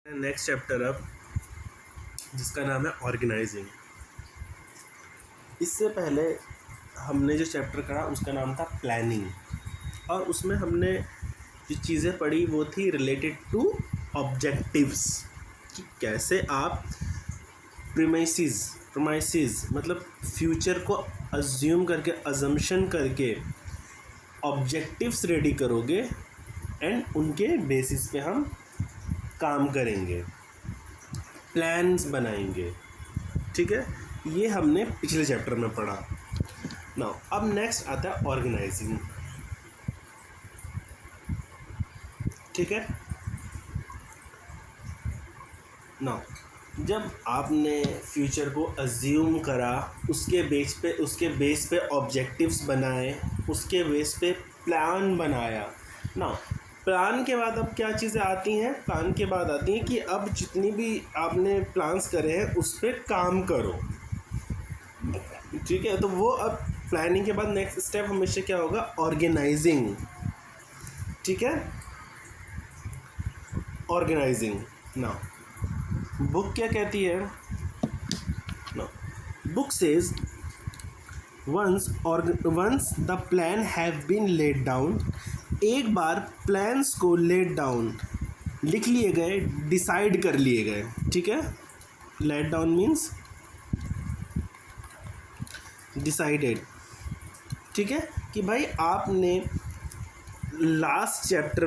Next chapter अब जिसका नाम है ऑर्गेनाइजिंग। इससे पहले हमने जो चैप्टर पढ़ा उसका नाम था प्लानिंग, और उसमें हमने जो चीज़ें पढ़ी वो थी रिलेटेड टू ऑब्जेक्टिव्स, कि कैसे आप प्रीमाइसिस मतलब फ्यूचर को अज्यूम करके अजम्पशन करके ऑब्जेक्टिव्स रेडी करोगे एंड उनके बेसिस पे हम काम करेंगे, प्लान्स बनाएंगे। ठीक है, ये हमने पिछले चैप्टर में पढ़ा। नाउ अब नेक्स्ट आता है ऑर्गेनाइजिंग। ठीक है, नाउ जब आपने फ्यूचर को अज्यूम करा, उसके बेस पे ऑब्जेक्टिव्स बनाए, उसके बेस पे प्लान बनाया। नाउ प्लान के बाद अब क्या चीज़ें आती हैं? प्लान के बाद आती हैं कि अब जितनी भी आपने प्लान्स करे हैं उस पर काम करो। ठीक है, तो वो अब प्लानिंग के बाद नेक्स्ट स्टेप हमेशा क्या होगा? ऑर्गेनाइजिंग। ठीक है, ऑर्गेनाइजिंग। नाउ बुक क्या कहती है? Now book says once the plan have been laid down, एक बार प्लान्स को लेड डाउन लिख लिए गए, डिसाइड कर लिए गए। ठीक है, लेड डाउन मीन्स डिसाइडेड। ठीक है, कि भाई आपने लास्ट चैप्टर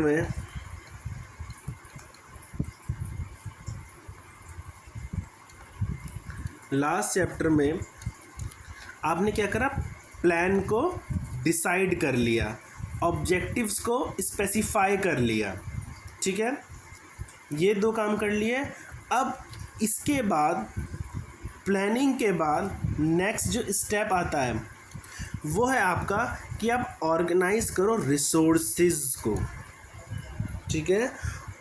में आपने क्या करा? प्लान को डिसाइड कर लिया, ऑब्जेक्टिव्स को स्पेसिफाई कर लिया। ठीक है, ये दो काम कर लिए। अब इसके बाद प्लानिंग के बाद नेक्स्ट जो स्टेप आता है वो है आपका कि आप ऑर्गेनाइज करो रिसोर्सेज को। ठीक है,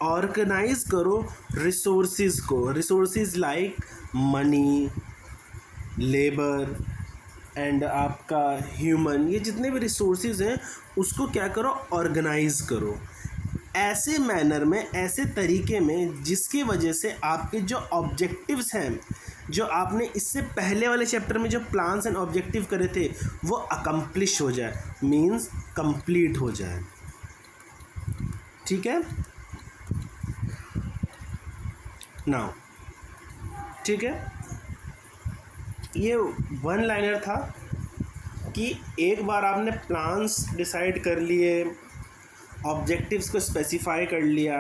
ऑर्गेनाइज करो रिसोर्सेज को। Resources like money, labour and आपका ह्यूमन, ये जितने भी रिसोर्सेज हैं उसको क्या करो? ऑर्गेनाइज करो ऐसे मैनर में, ऐसे तरीके में जिसकी वजह से आपके जो ऑब्जेक्टिव्स हैं, जो आपने इससे पहले वाले चैप्टर में जो प्लान्स एंड ऑब्जेक्टिव करे थे वो अकम्प्लिश हो जाए, मीन्स कंप्लीट हो जाए। ठीक है, नाउ ठीक है, ये वन लाइनर था कि एक बार आपने प्लान्स डिसाइड कर लिए, ऑब्जेक्टिव्स को स्पेसिफाई कर लिया,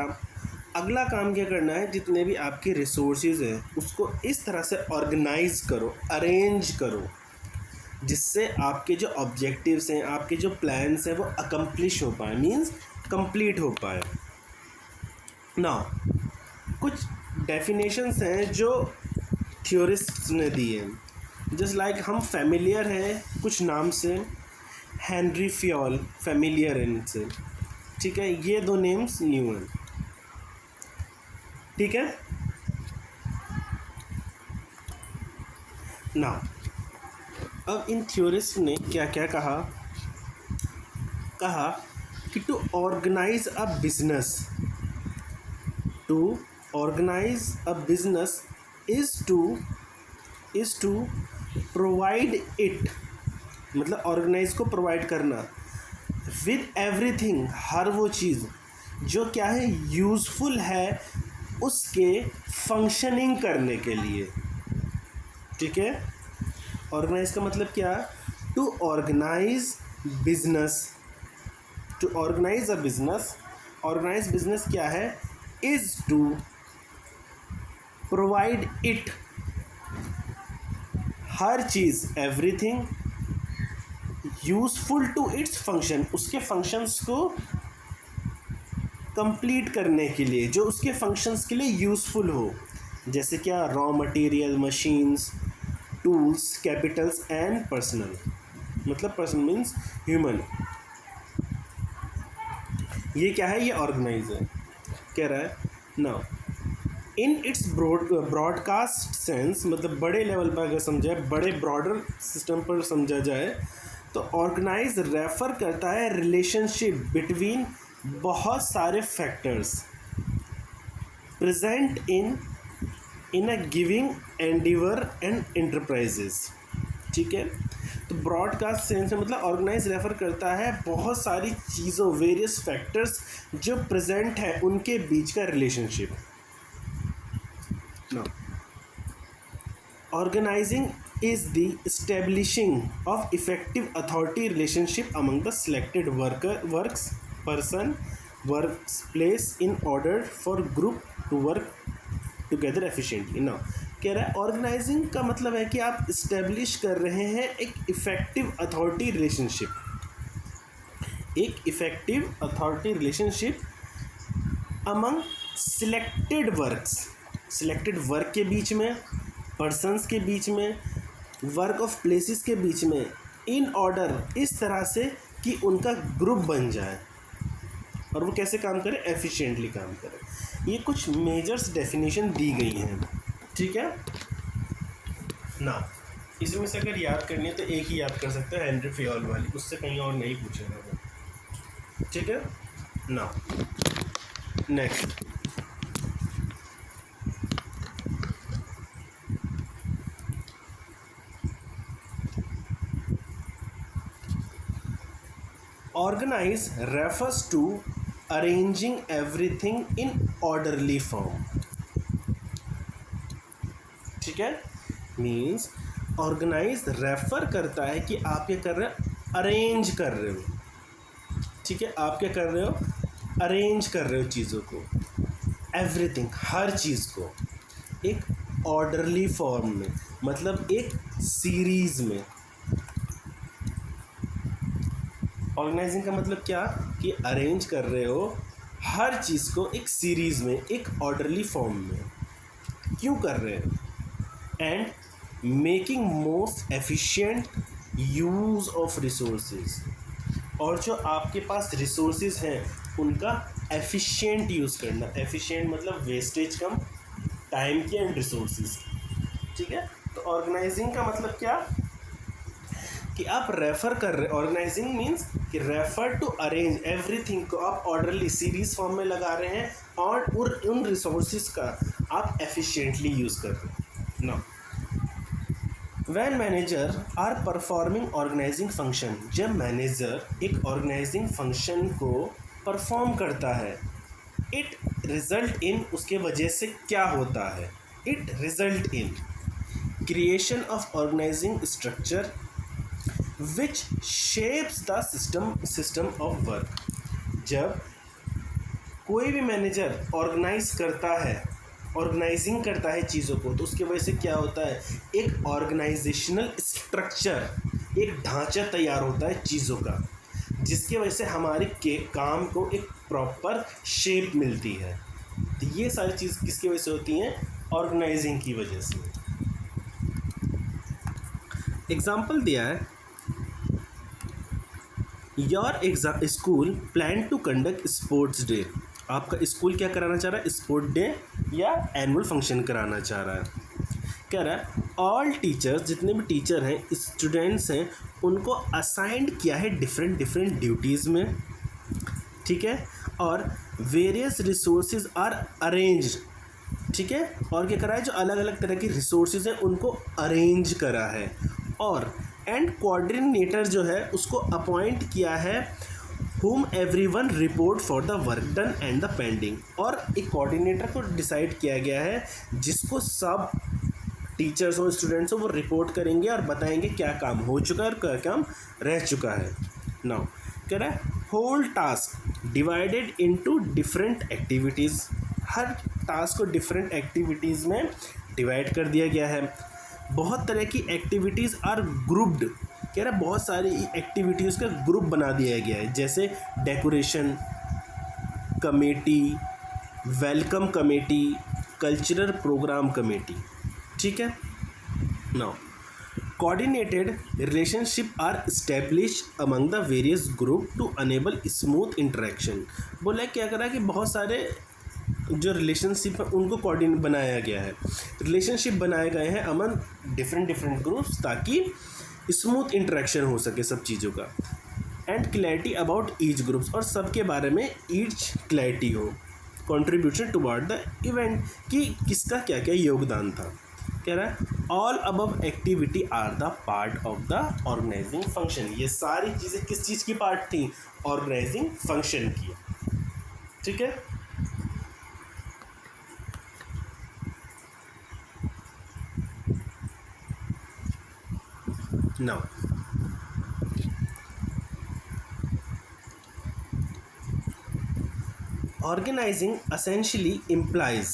अगला काम क्या करना है? जितने भी आपके रिसोर्सेज हैं उसको इस तरह से ऑर्गेनाइज करो, अरेंज करो जिससे आपके जो ऑब्जेक्टिव्स हैं, आपके जो प्लान्स हैं वो अकम्प्लिश हो पाए, मीन्स कंप्लीट हो पाए। नाउ कुछ डेफिनेशंस हैं जो थ्योरिस्ट्स ने दिए हैं। जस्ट लाइक हम फेमिलियर हैं कुछ नाम से, हेनरी फ्योल फेमिलियर इनसे। ठीक है, ये दो नेम्स न्यू हैं। ठीक है, नाउ अब इन थ्योरिस्ट ने क्या क्या कहा कि to organise a business, to organise a business is to provide it, मतलब ऑर्गेनाइज को प्रोवाइड करना विद एवरीथिंग, हर वो चीज़ जो क्या है? यूज़फुल है उसके फंक्शनिंग करने के लिए। ठीक है, ऑर्गेनाइज का मतलब क्या? To organise business, to organise a business. Organise business क्या है? इज टू प्रोवाइड इट, हर चीज़, everything useful to its function, उसके फंक्शंस को कंप्लीट करने के लिए, जो उसके फंक्शंस के लिए यूज़फुल हो। जैसे क्या? Raw material, machines, tools, Capitals and personal, मतलब पर्सन मीन्स ह्यूमन। ये क्या है? ये ऑर्गेनाइज है। कह रहा है now in its broadcast sense, मतलब बड़े लेवल पर अगर समझाए, बड़े ब्रॉडर सिस्टम पर समझा जाए तो ऑर्गेनाइज रेफर करता है रिलेशनशिप बिटवीन बहुत सारे factors, present in a giving endeavor and enterprises। ठीक है, तो ब्रॉडकास्ट सेंस में मतलब ऑर्गेनाइज रेफर करता है बहुत सारी चीज़ों, वेरियस फैक्टर्स जो प्रेजेंट है उनके बीच का relationship. Organising is the establishing of effective authority relationship among the selected works person workplace in order for group to work together efficiently। now कह रहा है ऑर्गेनाइजिंग का मतलब है कि आप इस्टेब्लिश कर रहे हैं एक इफेक्टिव अथॉरिटी रिलेशनशिप, एक effective authority relationship among selected works, selected work के बीच में, पर्सन्स के बीच में, वर्क ऑफ प्लेसेस के बीच में, इन ऑर्डर, इस तरह से कि उनका ग्रुप बन जाए और वो कैसे काम करे, एफिशिएंटली काम करे। ये कुछ मेजर्स डेफिनेशन दी गई हैं। ठीक है ना, इसमें से अगर याद करनी है तो एक ही याद कर सकते हैं, हेनरी फेयोल वाली, उससे कहीं और नहीं पूछेगा वो। ठीक है ना, next Organize refers to arranging everything in orderly form। ठीक है, मीन्स ऑर्गेनाइज रेफर करता है कि आप क्या कर रहे हो, अरेंज कर रहे हो। ठीक है, आप क्या कर रहे हो, अरेंज कर रहे हो चीज़ों को, एवरीथिंग, हर चीज़ को एक ऑर्डरली फॉर्म में, मतलब एक सीरीज में। ऑर्गेनाइजिंग का मतलब क्या, कि अरेंज कर रहे हो हर चीज़ को एक सीरीज़ में, एक ऑर्डरली फॉर्म में। क्यों कर रहे हो, and making most efficient use of resources, और जो आपके पास रिसोर्सेज हैं उनका एफिशिएंट यूज़ करना। एफिशिएंट मतलब वेस्टेज कम, टाइम की एंड रिसोर्सेज। ठीक है, तो ऑर्गेनाइजिंग का मतलब क्या, कि आप रेफ़र कर रहे, ऑर्गेनाइजिंग मीन्स कि रेफ़र टू अरेंज एवरीथिंग को आप ऑर्डरली सीरीज फॉर्म में लगा रहे हैं और उन रिसोर्सेज का आप एफिशिएंटली यूज़ कर रहे हैं। No, when manager are performing organising function, जब मैनेजर एक ऑर्गेनाइजिंग फंक्शन को परफॉर्म करता है, इट रिजल्ट इन, उसके वजह से क्या होता है, it result in creation of organising structure which shapes the system of work. जब कोई भी मैनेजर ऑर्गेनाइज करता है, ऑर्गेनाइजिंग करता है चीज़ों को, तो उसकी वजह से क्या होता है, एक ऑर्गेनाइजेशनल स्ट्रक्चर, एक ढांचा तैयार होता है चीज़ों का, जिसकी वजह से हमारे काम को एक प्रॉपर शेप मिलती है। तो ये सारी चीज़ किसकी वजह से होती हैं, ऑर्गेनाइजिंग की वजह से। एग्जाम्पल दिया है, your school plan to conduct sports day. आपका स्कूल क्या कराना चाह रहा है, स्पोर्ट डे या एनुअल फंक्शन कराना चाह रहा है। कह रहा है ऑल टीचर्स, जितने भी टीचर हैं, स्टूडेंट्स हैं, उनको असाइंड किया है डिफरेंट ड्यूटीज़ में। ठीक है, और वेरियस रिसोर्सेज आर अरेंज्ड। ठीक है, और क्या करा है, जो अलग अलग तरह की रिसोर्सेज हैं उनको अरेंज करा है, और एंड कोऑर्डिनेटर जो है उसको अपॉइंट किया है, whom everyone report for the work done and the pending। और एक कोऑर्डिनेटर को डिसाइड किया गया है जिसको सब टीचर्स और स्टूडेंट्स हो वो रिपोर्ट करेंगे और बताएंगे क्या काम हो चुका है और क्या काम रह चुका है। नाउ कह रहा है whole task divided into different activities, हर टास्क को डिफरेंट एक्टिविटीज़ में डिवाइड कर दिया गया है। बहुत तरह की एक्टिविटीज़ आर ग्रुप्ड, कह रहा है बहुत सारी एक्टिविटीज़ का ग्रुप बना दिया गया है, जैसे decoration committee, welcome committee, cultural programme committee. ठीक है, now coordinated relationship are establish among the various group to enable smooth interaction. बोला क्या करा कि बहुत सारे जो रिलेशनशिप है उनको कोऑर्डिनेट बनाया गया है, रिलेशनशिप बनाए गए हैं अमंग डिफरेंट ग्रुप्स, ताकि स्मूथ इंटरेक्शन हो सके सब चीज़ों का, and clarity about each groups, और सबके बारे में ईच क्लैरिटी हो। कंट्रीब्यूशन टुवर्ड द इवेंट, कि किसका क्या क्या योगदान था। कह रहा है all above activity are the part of the organising function. ये सारी चीज़ें किस चीज़ की पार्ट थी? ऑर्गेनाइजिंग फंक्शन की। ठीक है, नाउ ऑर्गेनाइजिंग एसेंशियली इम्प्लाइज,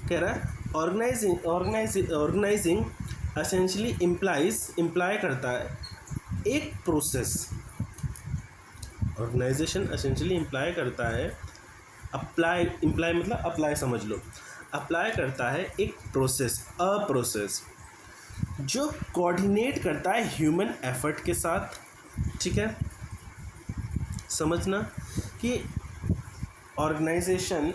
कह रहा है ऑर्गेनाइजिंग एसेंशियली इम्प्लाई करता है एक प्रोसेस। ऑर्गेनाइजेशन एसेंशियली इम्प्लाई करता है, इम्प्लाई मतलब अप्लाई समझ लो, अप्लाई करता है एक प्रोसेस, अ प्रोसेस जो कोऑर्डिनेट करता है ह्यूमन एफर्ट के साथ। ठीक है, समझना कि ऑर्गेनाइजिंग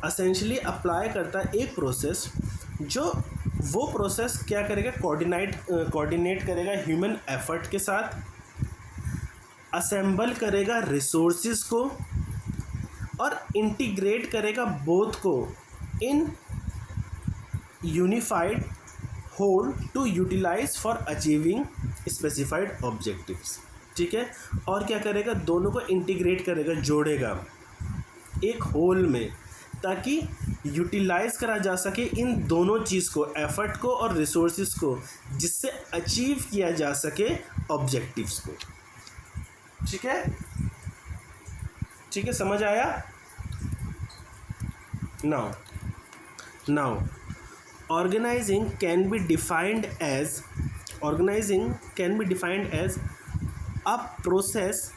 एसेंशियली अप्लाई करता है एक प्रोसेस जो वो प्रोसेस क्या करेगा? कोऑर्डिनेट करेगा ह्यूमन एफर्ट के साथ, असेंबल करेगा रिसोर्सेज को और इंटीग्रेट करेगा बोथ को in unified whole to utilise for achieving specified objectives. ठीक है, और क्या करेगा? दोनों को इंटीग्रेट करेगा, जोड़ेगा एक होल में, ताकि यूटिलाइज करा जा सके इन दोनों चीज़ को, एफर्ट को और रिसोर्सेज को, जिससे अचीव किया जा सके ऑब्जेक्टिव्स को। ठीक है, ठीक है, समझ आया? Now organizing can be defined as a process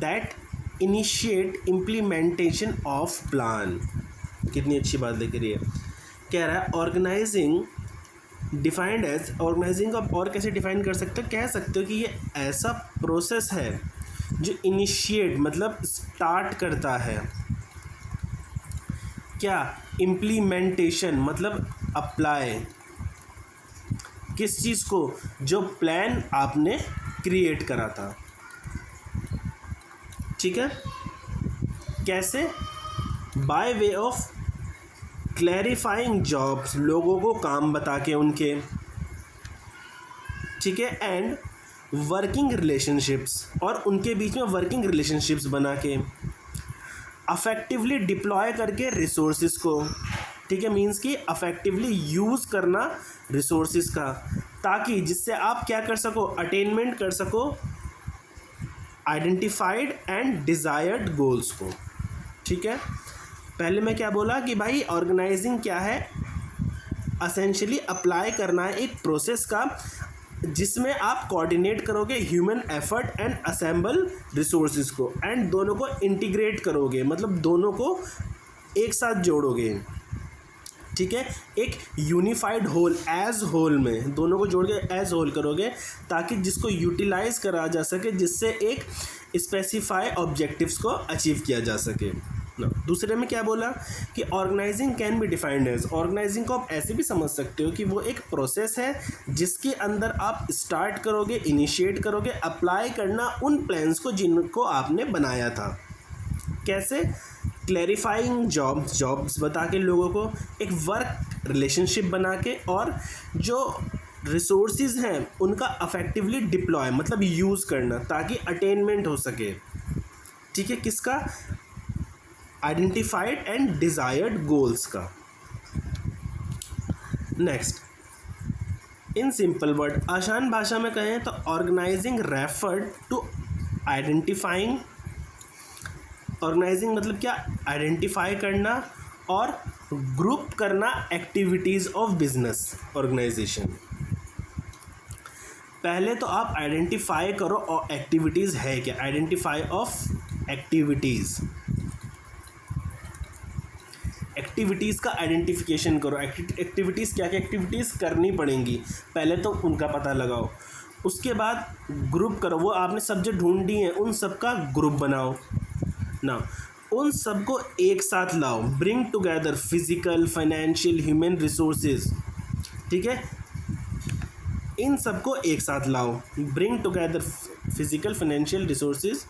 that initiate implementation of plan। कितनी अच्छी बात लिख रही है। कह रहा है ऑर्गेनाइजिंग डिफाइंड एज, ऑर्गेनाइजिंग को और कैसे डिफाइन कर सकते हो? कह सकते हो कि ये ऐसा प्रोसेस है जो इनिशिएट मतलब स्टार्ट करता है, क्या? इम्प्लीमेंटेशन मतलब अप्लाई, किस चीज़ को? जो प्लान आपने क्रिएट करा था। ठीक है, कैसे? By way of clarifying jobs, लोगों को काम बता के उनके। ठीक है, एंड वर्किंग रिलेशनशिप्स, और उनके बीच में वर्किंग रिलेशनशिप्स बना के, अफेक्टिवली डिप्लॉय करके रिसोर्सेज को। ठीक है, मीन्स कि अफेक्टिवली यूज़ करना रिसोर्सेज का, ताकि जिससे आप क्या कर सको? अटेनमेंट कर सको आइडेंटिफाइड एंड डिज़ायर्ड गोल्स को। ठीक है, पहले मैं क्या बोला कि भाई ऑर्गेनाइजिंग क्या है? एसेंशियली अप्लाई करना है एक प्रोसेस का, जिसमें आप कोऑर्डिनेट करोगे human effort and assemble resources को, एंड दोनों को इंटीग्रेट करोगे, मतलब दोनों को एक साथ जोड़ोगे। ठीक है, एक यूनिफाइड होल, एज होल में दोनों को जोड़ के एज होल करोगे, ताकि जिसको यूटिलाइज करा जा सके, जिससे एक स्पेसिफाई ऑब्जेक्टिव्स को अचीव किया जा सके। दूसरे में क्या बोला कि organising can be defined as, organising को आप ऐसे भी समझ सकते हो कि वो एक प्रोसेस है जिसके अंदर आप स्टार्ट करोगे, इनिशिएट करोगे अप्लाई करना उन प्लान्स को जिनको आपने बनाया था। कैसे? क्लैरिफाइंग जॉब्स बता के लोगों को, एक वर्क रिलेशनशिप बना के, और जो रिसोर्सेज हैं उनका अफेक्टिवली डिप्लॉय मतलब यूज़ करना, ताकि अटेनमेंट हो सके। ठीक है, किसका? आइडेंटिफाइड एंड डिज़ायर्ड गोल्स का। नेक्स्ट, इन सिंपल वर्ड, आसान भाषा में कहें तो organising referred to identifying, organising मतलब क्या? आइडेंटिफाई करना और ग्रुप करना एक्टिविटीज़ ऑफ बिजनेस ऑर्गेनाइजेशन। पहले तो आप आइडेंटिफाई करो और एक्टिविटीज़ है क्या, आइडेंटिफाई ऑफ एक्टिविटीज़, एक्टिविटीज़ का आइडेंटिफिकेशन करो। एक्टिविटीज़ क्या क्या एक्टिविटीज़ करनी पड़ेंगी, पहले तो उनका पता लगाओ। उसके बाद ग्रुप करो, वो आपने सब्जेक्ट ढूंढी हैं उन सब का ग्रुप बनाओ ना, उन सबको एक साथ लाओ। Bring together physical, financial, human resources. ठीक है, इन सबको एक साथ लाओ। Bring together physical financial resources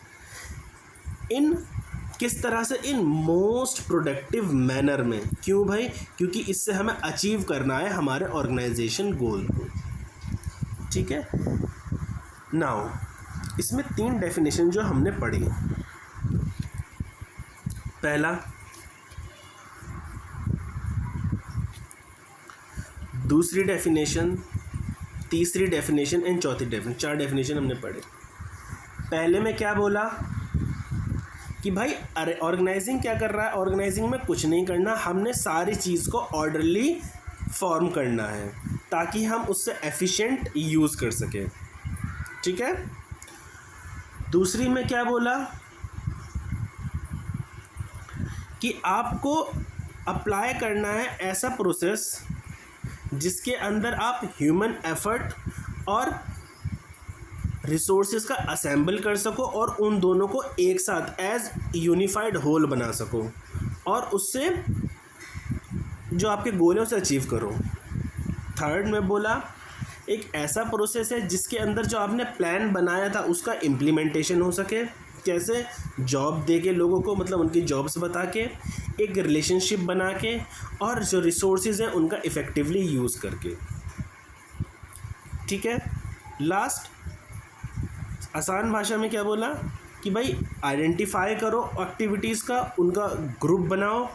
in किस तरह से, इन मोस्ट प्रोडक्टिव मैनर में। क्यों भाई? क्योंकि इससे हमें अचीव करना है हमारे ऑर्गेनाइजेशन गोल को। ठीक है, नाउ इसमें 3 डेफिनेशन जो हमने पढ़ी, पहला, दूसरी डेफिनेशन, तीसरी डेफिनेशन एंड चौथी डेफिनेशन, 4 डेफिनेशन हमने पढ़े। पहले में क्या बोला कि भाई अरे ऑर्गेनाइजिंग क्या कर रहा है, ऑर्गेनाइजिंग में कुछ नहीं करना, हमने सारी चीज़ को ऑर्डरली फॉर्म करना है ताकि हम उससे एफिशिएंट यूज़ कर सकें। ठीक है, दूसरी में क्या बोला कि आपको अप्लाई करना है ऐसा प्रोसेस जिसके अंदर आप ह्यूमन एफर्ट और रिसोर्सेज का असेंबल कर सको और उन दोनों को एक साथ एज यूनिफाइड होल बना सको और उससे जो आपके गोल है उसे अचीव करो। थर्ड में बोला एक ऐसा प्रोसेस है जिसके अंदर जो आपने प्लान बनाया था उसका इम्प्लीमेंटेशन हो सके। कैसे? जॉब दे के लोगों को, मतलब उनकी जॉब्स बता के, एक रिलेशनशिप बना के, और जो रिसोर्सेज हैं उनका इफ़ेक्टिवली यूज़ करके। ठीक है, लास्ट आसान भाषा में क्या बोला कि भाई आइडेंटिफाई करो एक्टिविटीज़ का, उनका ग्रुप बनाओ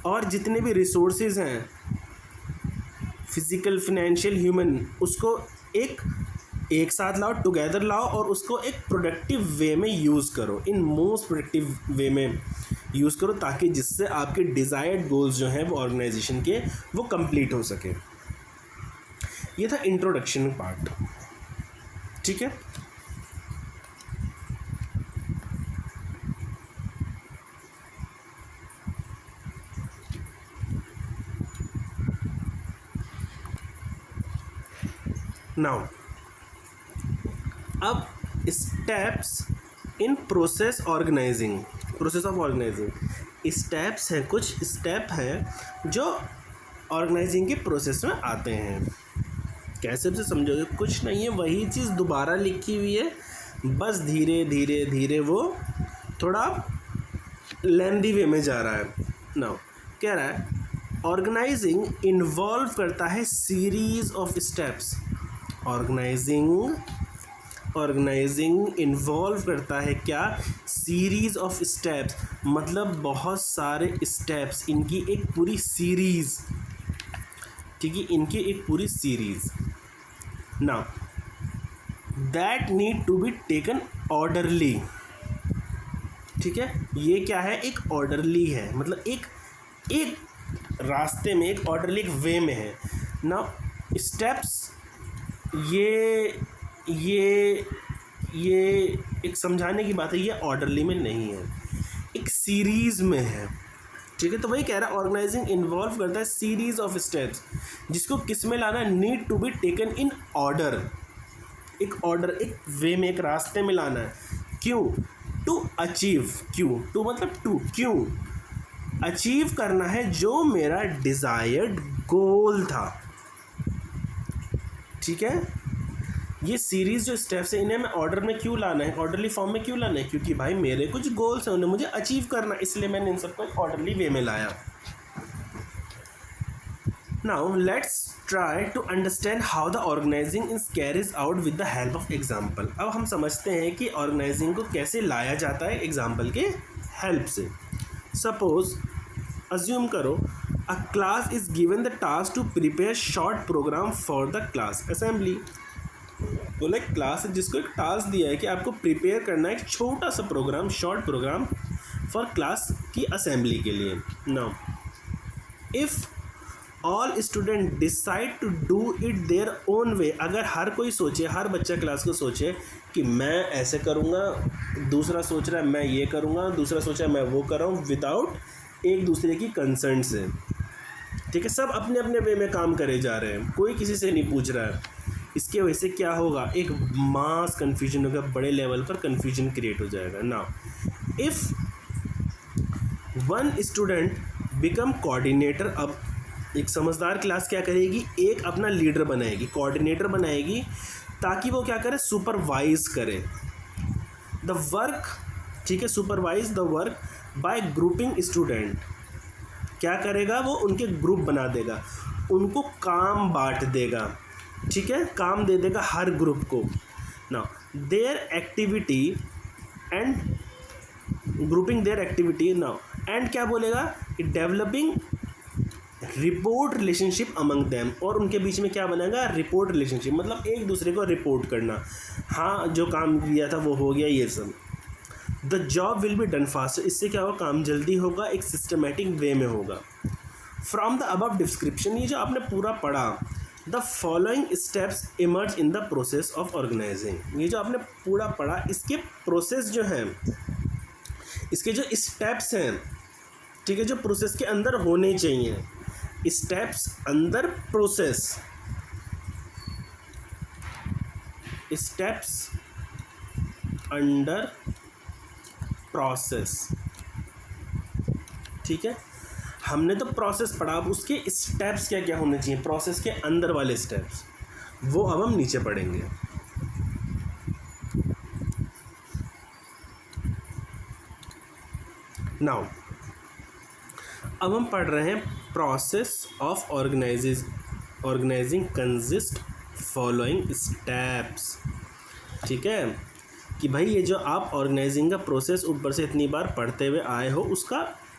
और जितने भी रिसोर्सेज हैं फिज़िकल, फाइनेंशियल, ह्यूमन, उसको एक साथ लाओ, टुगेदर लाओ और उसको एक प्रोडक्टिव वे में यूज़ करो, इन मोस्ट प्रोडक्टिव वे में यूज़ करो ताकि जिससे आपके डिज़ायर्ड गोल्स जो हैं वो ऑर्गेनाइजेशन के वो कंप्लीट हो सके। ये था इंट्रोडक्शन पार्ट। ठीक है, नाउ अब steps in process organising, process of organising. Steps हैं, कुछ स्टेप हैं जो ऑर्गेनाइजिंग के प्रोसेस में आते हैं। कैसे से समझोगे? कुछ नहीं है, वही चीज़ दोबारा लिखी हुई है, बस धीरे धीरे धीरे वो थोड़ा लेंदी वे में जा रहा है। नाउ कह रहा है ऑर्गेनाइजिंग इन्वॉल्व करता है series of steps. Organising involve करता है क्या? सीरीज ऑफ स्टेप्स, मतलब बहुत सारे स्टेप्स, इनकी एक पूरी सीरीज। ठीक है, इनकी एक पूरी series. Now that need to be taken orderly. ठीक है, ये क्या है? एक ऑर्डरली है, मतलब एक रास्ते में, एक ऑर्डरली एक वे में है। नाउ स्टेप्स ये एक समझाने की बात है, ये ऑर्डरली में नहीं है, एक सीरीज़ में है। ठीक है, तो वही कह रहा है ऑर्गेनाइजिंग इन्वॉल्व करता है सीरीज ऑफ स्टेप्स, जिसको किस में लाना है? Need to be taken in order, एक ऑर्डर, एक वे में, एक रास्ते में लाना है। क्यों? To achieve. क्यों? टू मतलब टू, क्यों? अचीव करना है जो मेरा डिज़ायर्ड गोल था। ठीक है, ये सीरीज़ जो स्टेप्स है इन्हें मैं ऑर्डर में क्यों लाना है, ऑर्डरली फॉर्म में क्यों लाना है? क्योंकि भाई मेरे कुछ गोल्स हैं, उन्हें मुझे अचीव करना, इसलिए मैंने इन सबको ऑर्डरली वे में लाया। Now let's try to understand how the organising is carries out with the help of example. अब हम समझते हैं कि ऑर्गेनाइजिंग को कैसे लाया जाता है एग्जाम्पल के हेल्प से। सपोज अज्यूम करो a class is given the task to prepare short programme for the class assembly. बोला एक क्लास है जिसको एक टास्क दिया है कि आपको प्रिपेयर करना है एक छोटा सा programme, short programme for class की असेंबली के लिए। Now if all student decide to do it their own way, अगर हर कोई सोचे, हर बच्चा क्लास को सोचे कि मैं ऐसे करूँगा, दूसरा सोच रहा है मैं ये करूँगा, दूसरा सोच रहा है मैं वो कर रहा हूँ, विदाउट एक दूसरे की कंसर्न से। ठीक है, सब अपने अपने वे में काम करे जा रहे हैं, कोई किसी से नहीं पूछ रहा है। इसके वजह से क्या होगा? एक मास कन्फ्यूजन होगा, बड़े लेवल पर कन्फ्यूजन क्रिएट हो जाएगा। Now if one student become coordinator, अब एक समझदार क्लास क्या करेगी? एक अपना लीडर बनाएगी, कोऑर्डिनेटर बनाएगी, ताकि वो क्या करे, सुपरवाइज करे द वर्क, ठीक है, supervise the work by grouping student. क्या करेगा वो, उनके ग्रुप बना देगा, उनको काम बांट देगा, ठीक है, काम दे देगा हर ग्रुप को। Now there activity and grouping there activity, now and क्या बोलेगा कि developing report relationship among them, और उनके बीच में क्या बनेगा, रिपोर्ट रिलेशनशिप, मतलब एक दूसरे को रिपोर्ट करना, हाँ जो काम किया था वो हो गया, ये सब। The job will be done fast, इससे क्या होगा, काम जल्दी होगा, एक सिस्टमेटिक वे में होगा। फ्रॉम द अबव डिस्क्रिप्शन, ये जो आपने पूरा पढ़ा, the following steps emerge in the process of organising, ये जो आपने पूरा पढ़ा, इसके प्रोसेस जो हैं, इसके जो स्टेप्स हैं, ठीक है, जो प्रोसेस के अंदर होने चाहिए, स्टेप्स अंदर प्रोसेस, स्टेप्स अंडर प्रोसेस, ठीक है, हमने तो प्रोसेस पढ़ा, अब उसके स्टेप्स क्या क्या होने चाहिए, प्रोसेस के अंदर वाले स्टेप्स, वो अब हम नीचे पढ़ेंगे। नाउ अब हम पढ़ रहे हैं process of organising consist following steps, ठीक है, कि भाई ये जो आप ऑर्गेनाइजिंग का प्रोसेस ऊपर से इतनी बार पढ़ते हुए आए हो,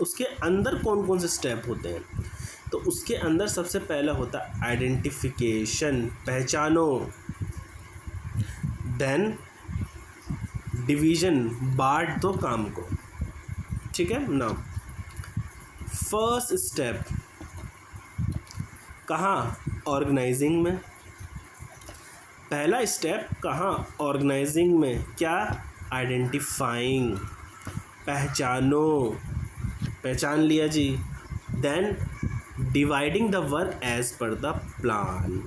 उसके अंदर कौन कौन से स्टेप होते हैं। तो उसके अंदर सबसे पहला होता है आइडेंटिफिकेशन, पहचानो, देन डिवीज़न, बांट दो काम को, ठीक है। नाउ फर्स्ट स्टेप कहाँ, ऑर्गेनाइजिंग में, पहला स्टेप कहाँ, ऑर्गेनाइजिंग में, क्या, आइडेंटिफाइंग, पहचानो, पहचान लिया जी, then dividing the work as per the plan,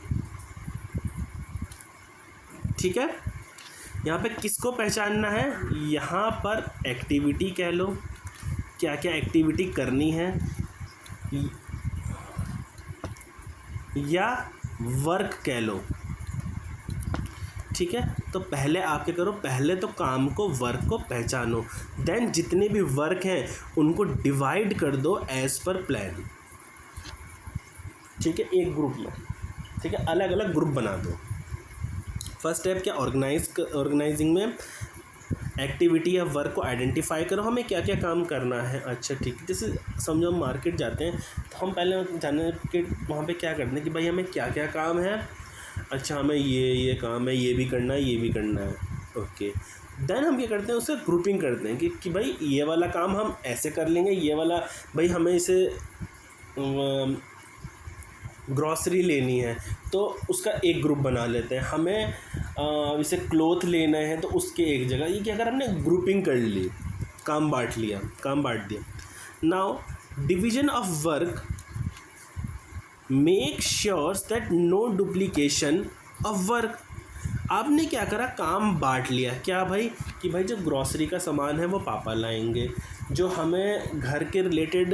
ठीक है। यहाँ पे किसको पहचानना है, यहाँ पर एक्टिविटी कह लो, क्या क्या एक्टिविटी करनी है, या वर्क कह लो, ठीक है। तो पहले आप क्या करो, पहले तो काम को, वर्क को पहचानो, देन जितने भी वर्क हैं उनको डिवाइड कर दो एज पर प्लान, ठीक है, एक ग्रुप में, ठीक है, अलग अलग ग्रुप बना दो। फर्स्ट स्टेप क्या, ऑर्गेनाइजिंग में एक्टिविटी या वर्क को आइडेंटिफाई करो, हमें क्या क्या काम करना है। अच्छा ठीक है, जैसे समझो हम मार्केट जाते हैं तो हम पहले जाने के वहाँ पे क्या करते हैं कि भाई हमें क्या क्या काम है, अच्छा हमें ये काम है, ये भी करना है, ये भी करना है, ओके। देन हम क्या करते हैं, उससे ग्रुपिंग करते हैं कि भाई ये वाला काम हम ऐसे कर लेंगे, ये वाला भाई हमें इसे ग्रॉसरी लेनी है तो उसका एक ग्रुप बना लेते हैं, हमें इसे क्लोथ लेना है तो उसके एक जगह, ये क्या, अगर हमने ग्रुपिंग कर ली, काम बांट दिया। Now division of work make sure that no duplication of work, आपने क्या करा, काम बांट लिया, क्या भाई, कि भाई जो ग्रॉसरी का सामान है वो पापा लाएंगे, जो हमें घर के related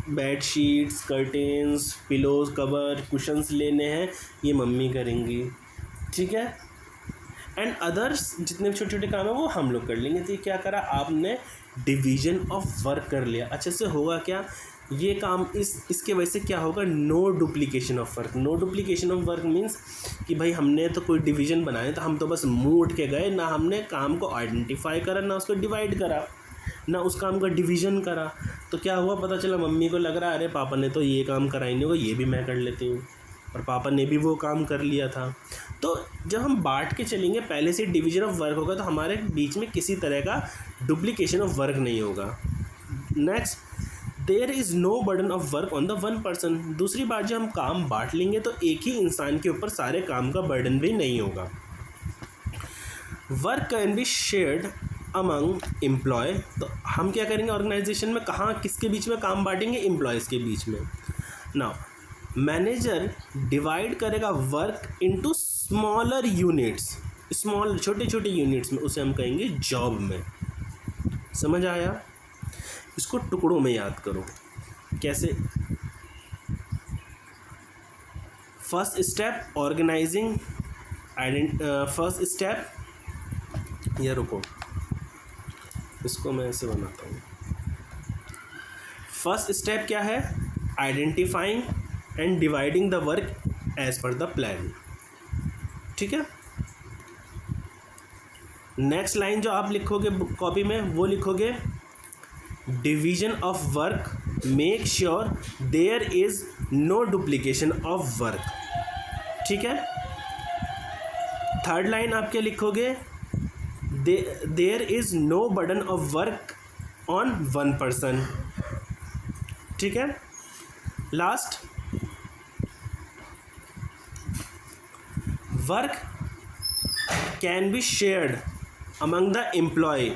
bedsheets, curtains, pillows, cover, cushions लेने हैं ये मम्मी करेंगी, ठीक है, एंड अदर्स जितने भी छोटे छोटे काम हैं वो हम लोग कर लेंगे। तो ये क्या करा, आपने डिवीजन ऑफ वर्क कर लिया। अच्छे से होगा क्या ये काम, इसके वजह से क्या होगा, no duplication of work. No duplication of work means कि भाई हमने तो कोई डिवीज़न बनाए तो हम तो बस मुँह उठ के गए, ना हमने काम को आइडेंटिफाई करा, ना उसको डिवाइड करा, ना उस काम का डिवीज़न करा। तो क्या हुआ, पता चला मम्मी को लग रहा है अरे पापा ने तो ये काम करा ही नहीं होगा, ये भी मैं कर लेती हूँ, और पापा ने भी वो काम कर लिया था। तो जब हम बांट के चलेंगे, पहले से डिवीजन ऑफ वर्क होगा तो हमारे बीच में किसी तरह का डुप्लीकेशन ऑफ वर्क नहीं होगा। Next, there is no burden of work on the one person. दूसरी बात, जब हम काम बांट लेंगे तो एक ही इंसान के ऊपर सारे काम का बर्डन भी नहीं होगा। Work can be shared among employee, तो हम क्या करेंगे ऑर्गेनाइजेशन में, कहाँ किसके बीच में काम बांटेंगे, एम्प्लॉयज़ के बीच में। नाउ मैनेजर डिवाइड करेगा work into smaller units, small छोटे छोटे यूनिट्स में, उसे हम कहेंगे जॉब में। समझ आया, इसको टुकड़ों में याद करो कैसे। First step organizing first step, ये रुको, इसको मैं ऐसे बनाता हूँ। फर्स्ट स्टेप क्या है? Identifying and dividing the work as per the plan. ठीक है। नेक्स्ट लाइन जो आप लिखोगे कॉपी में, वो लिखोगे division of work make sure there is no duplication of work. ठीक है। थर्ड लाइन आप क्या लिखोगे? There is no burden of work on one person. ठीक है। Last, work can be shared among the employee.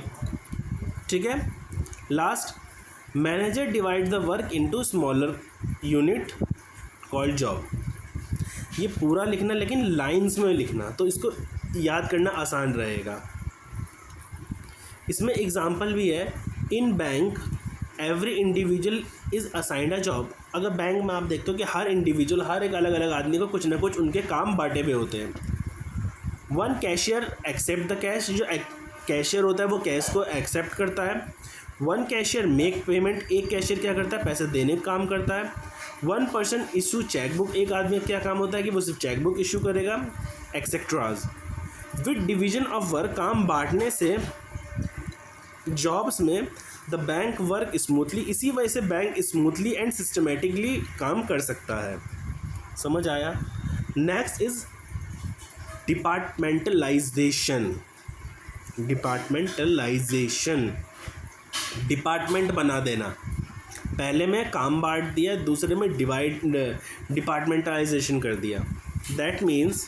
ठीक है। Last, manager divide the work into smaller unit called job. ये पूरा लिखना, लेकिन लाइंस में लिखना, तो इसको याद करना आसान रहेगा। इसमें एग्जाम्पल भी है। In bank every individual is assigned a job. अगर बैंक में आप देखते हो कि हर इंडिविजुअल, हर एक अलग अलग आदमी को कुछ ना कुछ उनके काम बांटे हुए होते हैं। One cashier accept the cash. जो कैशियर होता है वो कैश को एक्सेप्ट करता है। One cashier make payment. एक कैशियर क्या करता है? पैसे देने का काम करता है। One person issue chequebook. एक आदमी का क्या काम होता है कि वो सिर्फ चेकबुक इशू करेगा, एक्सेट्राज। विद डिवीजन ऑफ वर्क, काम बांटने से जॉब्स में द बैंक वर्क स्मूथली। इसी वजह से बैंक स्मूथली एंड सिस्टमेटिकली काम कर सकता है। समझ आया? Next is departmentalisation. Departmentalisation, department बना देना। पहले में काम बांट दिया, दूसरे में डिपार्टमेंटलाइजेशन कर दिया। That means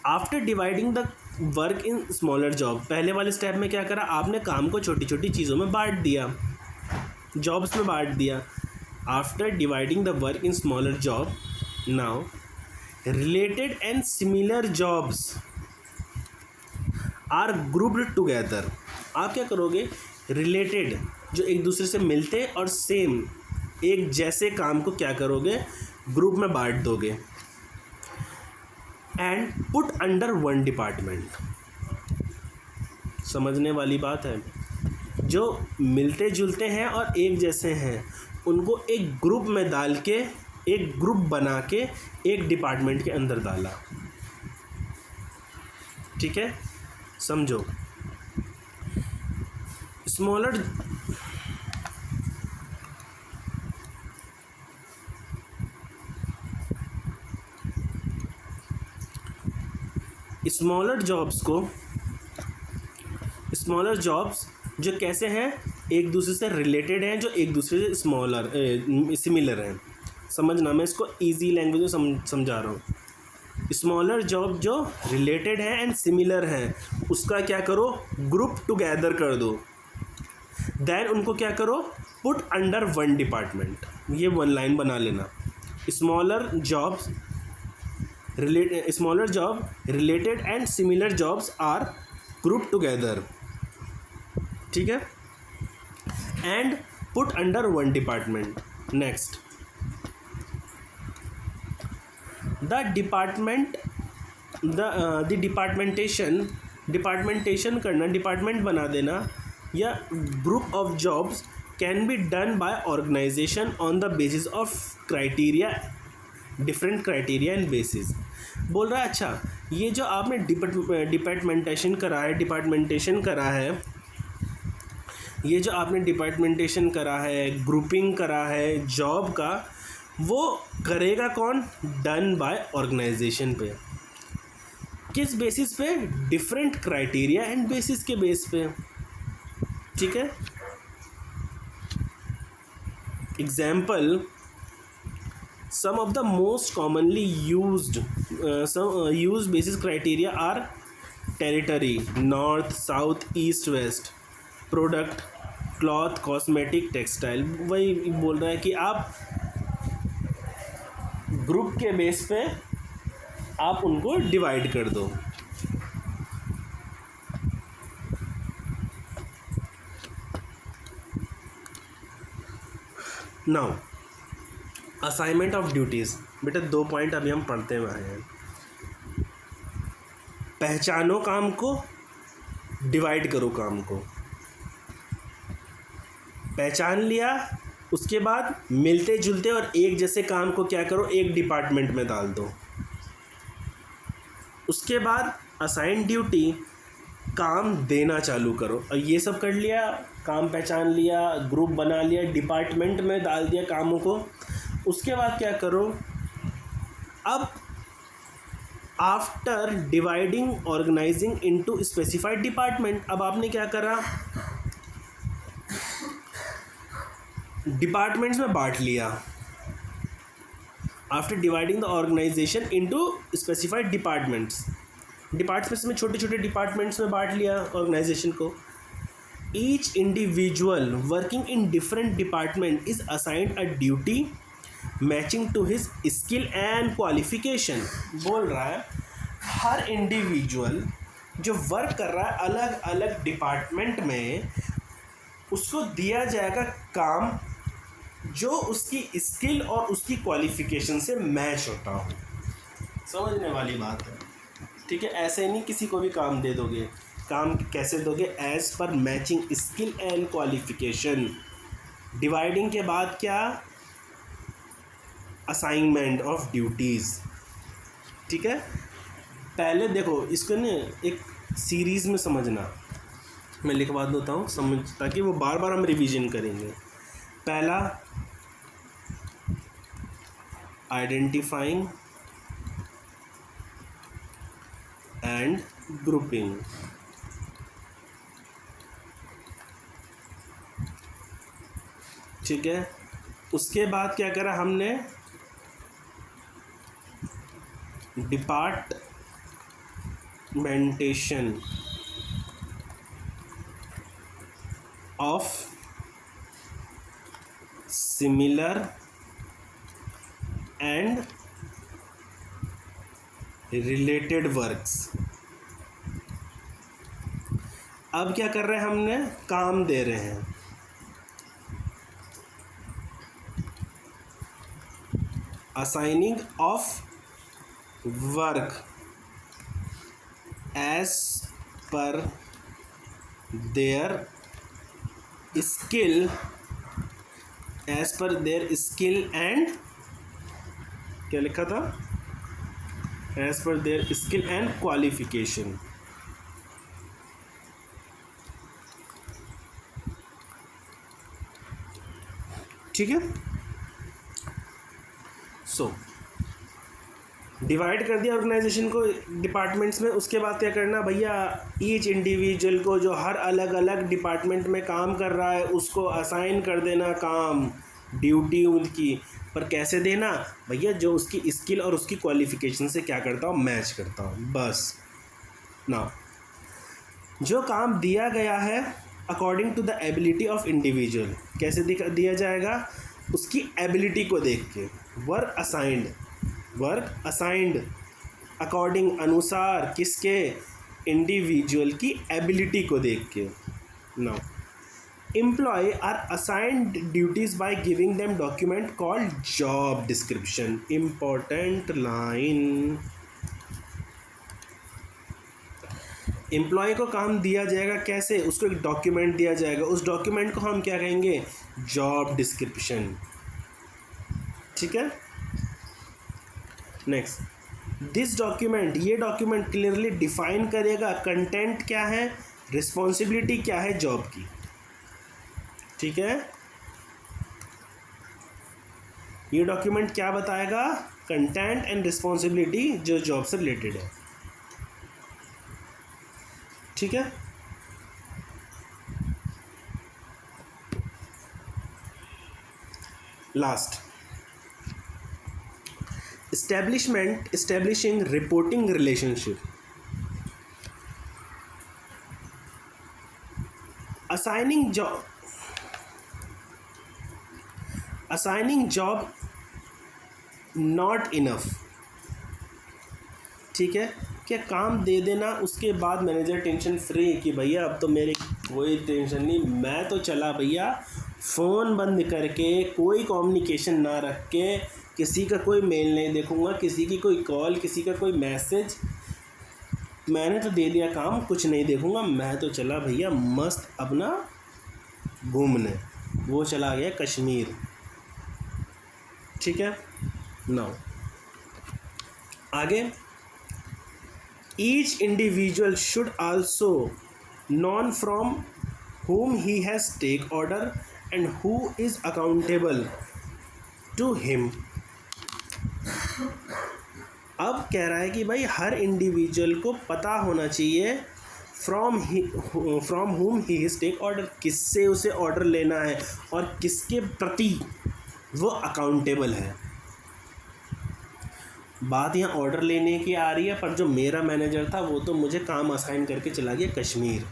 after dividing the work in smaller job. पहले वाले स्टेप में क्या करा? आपने काम को छोटी छोटी चीज़ों में बांट दिया, जॉब्स में बांट दिया। After dividing the work in smaller job, now related and similar jobs are grouped together. आप क्या करोगे? रिलेटेड, जो एक दूसरे से मिलते और सेम एक जैसे काम को क्या करोगे? ग्रुप में बांट दोगे। And put under one department. समझने वाली बात है। जो मिलते जुलते हैं और एक जैसे हैं, उनको एक ग्रुप में डाल के, एक ग्रुप बना के एक डिपार्टमेंट के अंदर डाला। ठीक है, समझो। स्मॉलर स्मॉलर जॉब्स जो कैसे हैं? एक दूसरे से रिलेटेड हैं, जो एक दूसरे से सिमिलर हैं। समझना, मैं इसको इजी लैंग्वेज में समझा रहा हूँ। स्मॉलर जॉब जो रिलेटेड है एंड सिमिलर हैं, उसका क्या करो? ग्रुप टुगेदर कर दो। देन उनको क्या करो? Put under one department. ये वन लाइन बना लेना। Smaller job related and similar jobs are group together. ठीक है, and put under one department. Next, the departmentation करना, डिपार्टमेंट बना देना या group of jobs can be done by organisation on the basis of criteria, different criteria and basis. बोल रहा है अच्छा, ये जो आपने डिपार्टमेंटेशन करा है, ये जो आपने डिपार्टमेंटेशन करा है, ग्रुपिंग करा है जॉब का, वो करेगा कौन? डन बाय ऑर्गेनाइजेशन पे। किस बेसिस पे? डिफरेंट क्राइटेरिया एंड बेसिस के बेस पे। ठीक है। Example, some of the most commonly used basis criteria are territory, north, south, east, west, product, cloth, cosmetic, textile। वही बोल रहा है कि आप ग्रुप के बेस पे आप उनको डिवाइड कर दो। Now assignment of duties. बेटा 2 पॉइंट अभी हम पढ़ते हुए आए हैं। पहचानो काम को, डिवाइड करो काम को। पहचान लिया, उसके बाद मिलते जुलते और एक जैसे काम को क्या करो, एक डिपार्टमेंट में डाल दो। उसके बाद असाइन ड्यूटी, काम देना चालू करो। और ये सब कर लिया, काम पहचान लिया, ग्रुप बना लिया, डिपार्टमेंट में डाल दिया कामों को। उसके बाद क्या करो, अब after dividing organizing into specified department, अब आपने क्या करा, डिपार्टमेंट्स में बांट लिया। After dividing the organization into specified departments में छोटे छोटे डिपार्टमेंट्स में बांट लिया ऑर्गेनाइजेशन को। Each individual working in different department is assigned a duty matching to his skill and qualification. बोल रहा है हर इंडिविजुअल जो वर्क कर रहा है अलग अलग डिपार्टमेंट में, उसको दिया जाएगा काम जो उसकी स्किल और उसकी क्वालिफिकेशन से मैच होता हो। समझने वाली बात है, ठीक है। ऐसे नहीं किसी को भी काम दे दोगे। काम कैसे दोगे, as per matching skill and qualification. Dividing के बाद क्या, असाइनमेंट ऑफ ड्यूटीज़, ठीक है। पहले देखो इसको ना एक सीरीज़ में समझना, मैं लिखवा देता हूँ समझ, ताकि वो बार बार हम रिवीजन करेंगे। पहला आइडेंटिफाइंग एंड ग्रुपिंग, ठीक है। उसके बाद क्या करा हमने, departmentation of similar and related works. अब क्या कर रहे हैं, हमने काम दे रहे हैं। Assigning of work as per their skill, as per their skill and, क्या लिखा था, as per their skill and qualification. ठीक है। सो डिवाइड कर दिया ऑर्गेनाइजेशन को डिपार्टमेंट्स में। उसके बाद क्या करना भैया, ईच इंडिविजुअल को जो हर अलग अलग डिपार्टमेंट में काम कर रहा है उसको असाइन कर देना काम, ड्यूटी उनकी। पर कैसे देना भैया, जो उसकी स्किल और उसकी क्वालिफिकेशन से क्या करता हो, मैच करता हो, बस ना। जो काम दिया गया है according to the ability of individual, कैसे दिया जाएगा, उसकी एबिलिटी को देख के। वर्क असाइंड अकॉर्डिंग, अनुसार, किसके, इंडिविजुअल की एबिलिटी को देख के। Now employee are assigned duties by giving them document called job description. Important line, employee को काम दिया जाएगा कैसे, उसको एक डॉक्यूमेंट दिया जाएगा, उस डॉक्यूमेंट को हम क्या कहेंगे, जॉब डिस्क्रिप्शन, ठीक है। नेक्स्ट, दिस डॉक्यूमेंट, ये डॉक्यूमेंट क्लियरली डिफाइन करेगा कंटेंट क्या है, रिस्पॉन्सिबिलिटी क्या है जॉब की, ठीक है। ये डॉक्यूमेंट क्या बताएगा, कंटेंट एंड रिस्पॉन्सिबिलिटी जो जॉब से रिलेटेड है, ठीक है। Last, establishing reporting relationship. Assigning job not enough, ठीक है। क्या काम दे देना, उसके बाद मैनेजर टेंशन फ्री कि भैया अब तो मेरे कोई टेंशन नहीं, मैं तो चला भैया फ़ोन बंद करके, कोई कम्युनिकेशन ना रख के, किसी का कोई मेल नहीं देखूँगा, किसी की कोई कॉल, किसी का कोई मैसेज, मैंने तो दे दिया काम, कुछ नहीं देखूँगा, मैं तो चला भैया मस्त अपना घूमने। वो चला गया कश्मीर। ठीक है, नाउ आगे, each individual should also known from whom he has take order and who is accountable to him। अब कह रहा है कि भाई हर इंडिविजुअल को पता होना चाहिए from whom he is take order, किससे उसे ऑर्डर लेना है और किसके प्रति वो अकाउंटेबल है। बात यहाँ ऑर्डर लेने की आ रही है, पर जो मेरा मैनेजर था वो तो मुझे काम असाइन करके चला गया कश्मीर।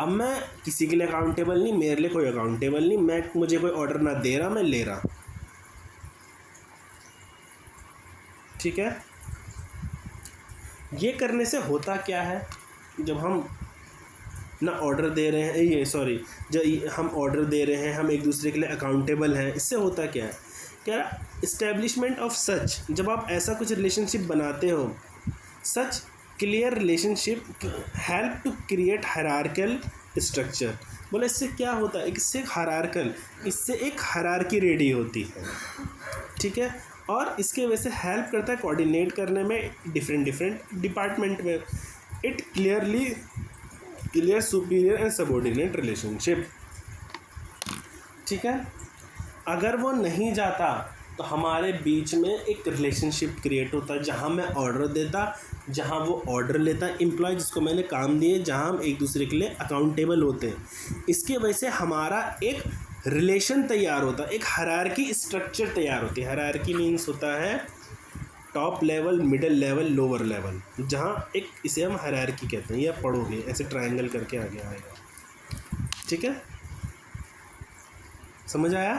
अब मैं किसी के लिए अकाउंटेबल नहीं, मेरे लिए कोई अकाउंटेबल नहीं, मुझे कोई ऑर्डर ना दे रहा, मैं ले रहा। ठीक है, ये करने से होता क्या है, जब हम ना ऑर्डर दे रहे हैं, जब हम ऑर्डर दे रहे हैं, हम एक दूसरे के लिए अकाउंटेबल हैं, इससे होता क्या है, क्या इस्टेब्लिशमेंट ऑफ सच, जब आप ऐसा कुछ रिलेशनशिप बनाते हो, such clear relationship help to create hierarchical structure. बोले इससे क्या होता है, इससे एक हायरार्की रेडी होती है। ठीक है, और इसके वजह से हेल्प करता है कोऑर्डिनेट करने में डिफरेंट डिपार्टमेंट में। It clear superior and subordinate relationship. ठीक है, अगर वो नहीं जाता तो हमारे बीच में एक रिलेशनशिप क्रिएट होता, जहाँ मैं ऑर्डर देता, जहाँ वो ऑर्डर लेता, एम्प्लॉय जिसको मैंने काम दिए, जहाँ हम एक दूसरे के लिए अकाउंटेबल होते हैं। इसके वजह से हमारा एक रिलेशन तैयार होता, एक हायरार्की स्ट्रक्चर तैयार होती है। हायरार्की मीन्स होता है top level, middle level, lower level, जहाँ एक इसे हम हायरार्की कहते हैं। या पढ़ोगे ऐसे ट्रायंगल करके आगे आएगा। ठीक है, समझ आया?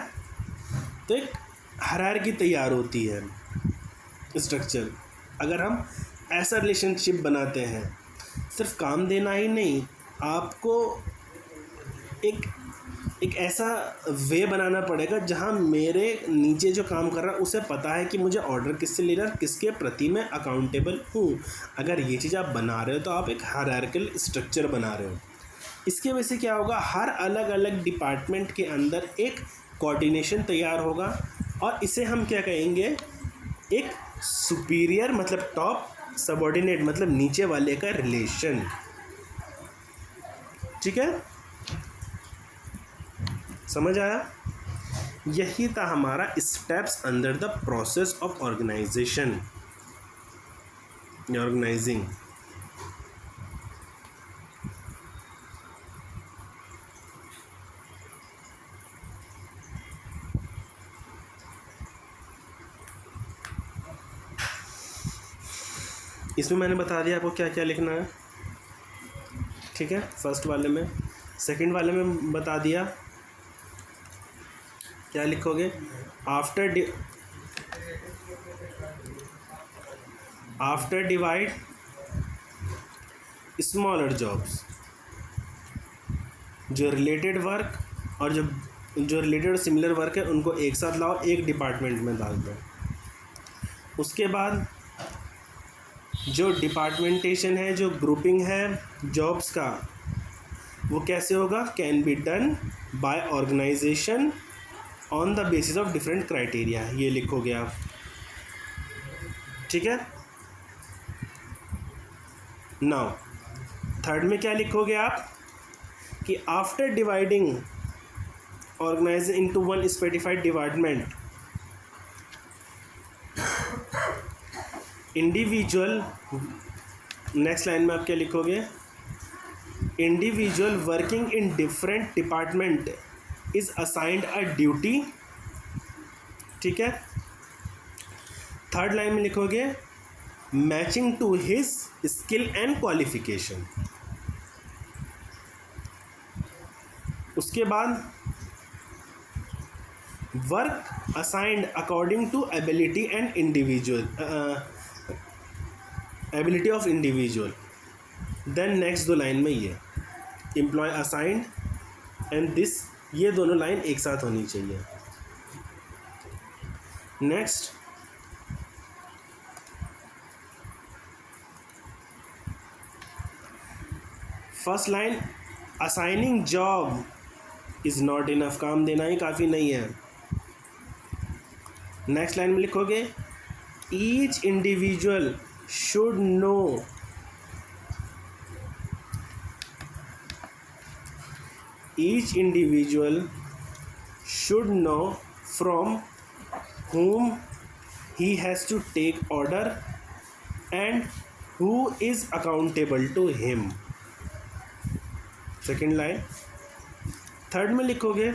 तो एक हायरार्की तैयार होती है, स्ट्रक्चर। अगर हम ऐसा रिलेशनशिप बनाते हैं, सिर्फ काम देना ही नहीं, आपको एक ऐसा वे बनाना पड़ेगा जहां मेरे नीचे जो काम कर रहा है उसे पता है कि मुझे ऑर्डर किससे ले रहा है, किसके प्रति मैं अकाउंटेबल हूँ। अगर ये चीज़ आप बना रहे हो तो आप एक हायरार्किकल स्ट्रक्चर बना रहे हो। इसके वजह से क्या होगा, हर अलग अलग डिपार्टमेंट के अंदर एक कोऑर्डिनेशन तैयार होगा, और इसे हम क्या कहेंगे, एक सुपीरियर मतलब टॉप, सबऑर्डिनेट मतलब नीचे वाले का रिलेशन। ठीक है, समझ आया? यही था हमारा steps under the process of organizing. इसमें मैंने बता दिया आपको क्या क्या लिखना है। ठीक है, फर्स्ट वाले में। सेकंड वाले में बता दिया क्या लिखोगे, आफ्टर डिवाइड स्मॉलर जॉब्स, जो रिलेटेड वर्क और जो रिलेटेड और सिमिलर वर्क है उनको एक साथ लाओ, एक डिपार्टमेंट में डाल दो। उसके बाद जो डिपार्टमेंटेशन है, जो ग्रुपिंग है जॉब्स का, वो कैसे होगा, can be done by organisation on the basis of different criteria, ये लिखोगे आप। ठीक है, नाउ थर्ड में क्या लिखोगे आप कि after dividing organize into one specified department, individual, next line में आप क्या लिखोगे, individual working in different department is assigned a duty. ठीक है, थर्ड लाइन में लिखोगे matching to his skill and qualification. उसके बाद work assigned according to ability and ability of individual. Then next दो लाइन में ये एम्प्लॉय असाइंड एंड दिस ये दोनों लाइन एक साथ होनी चाहिए। Next, first line, assigning job is not enough, काम देना ही काफ़ी नहीं है। नेक्स्ट लाइन में लिखोगे each individual should know, each individual should know from whom he has to take order and who is accountable to him। Second line. Third में लिखोगे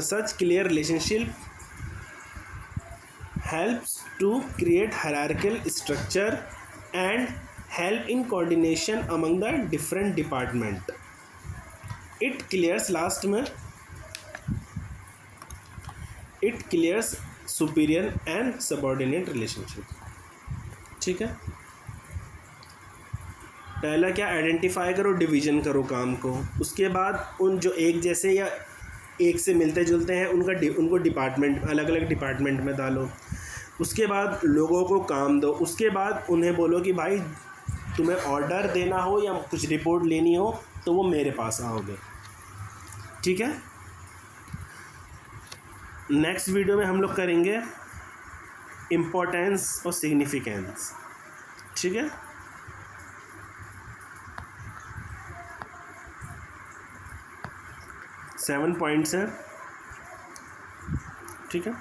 such clear relationship helps to create hierarchical structure and help in coordination among the different department। it clears last में it clears superior and subordinate relationship। ठीक है, पहला क्या, identify करो, division करो काम को। उसके बाद उन जो एक जैसे या एक से मिलते जुलते हैं उनको डिपार्टमेंट, अलग अलग डिपार्टमेंट में डालो। उसके बाद लोगों को काम दो। उसके बाद उन्हें बोलो कि भाई तुम्हें ऑर्डर देना हो या कुछ रिपोर्ट लेनी हो तो वो मेरे पास आओगे। ठीक है, नेक्स्ट वीडियो में हम लोग करेंगे इम्पोर्टेंस और सिग्निफिकेंस। ठीक है, सेवन पॉइंट्स हैं। ठीक है।